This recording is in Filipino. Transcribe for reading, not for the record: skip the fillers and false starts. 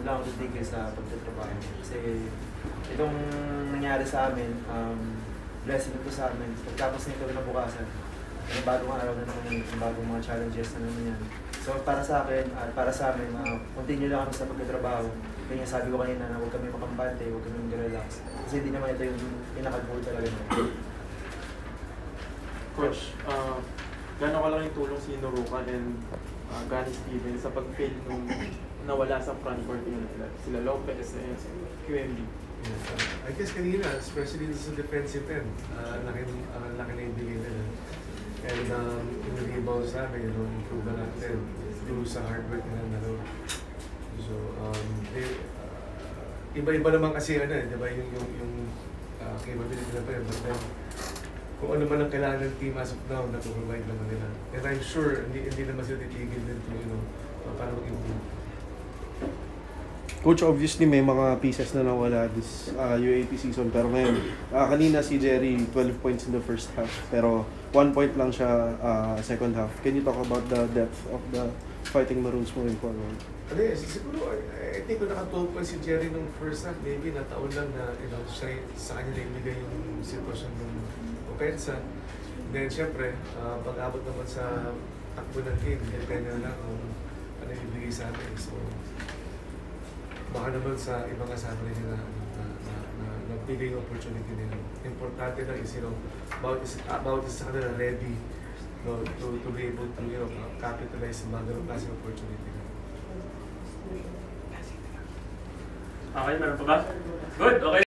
lang ako titigil sa pagtatrabaho. Kasi itong nangyari sa amin, blessing ito sa amin. Pagkapos nito na bukasan, may bagong araw na naman yan, may bagong mga challenges na naman yan. So para sa akin, para sa amin, continue lang kami sa pagtatrabaho. Kaya sabi ko kanina na huwag kami makampante, huwag kami mag-relax. Kasi hindi naman ito yung pinaka-goal talaga naman. Coach, gano'n kalaking tulong si Norukan and Gani Steven sa pag-fail nung nawala sa front court nila, sila Lopez and QMB? Yes, I guess kanina, especially sa defensive end, laki na ibigay nila. And yung rebound sa amin, improve na natin through sa hard work na laro. So, iba-iba naman kasi di ba yung capability na pa yun. But then, kung ano man ang kailangan ng team as of now, naprovide naman nila. And I'm sure, hindi naman sila titigil din para mag-improve. Coach, obviously may mga pieces na nawala this UAP season, pero ngayon, kanina si Jerry, 12 points in the first half, pero 1 point lang siya second half. Can you talk about the depth of the Fighting Maroons moving forward? Siguro, I think kung naka-12 points si Jerry nung first half, maybe nataon lang na siya, sa kanya na ibigay yung sitwasyon ng opensa. Then, syempre, pag-abot naman sa takbo ng game, depende na lang kung ano yung ibigay sa atin. So, baka naman sa ibang kasama rin nila na nagbigay yung opportunity nila. Importante lang is, about sa kanila ready to be able to capitalize sa mga ganong klaseng opportunity. Okay, meron pa ba? Good, okay.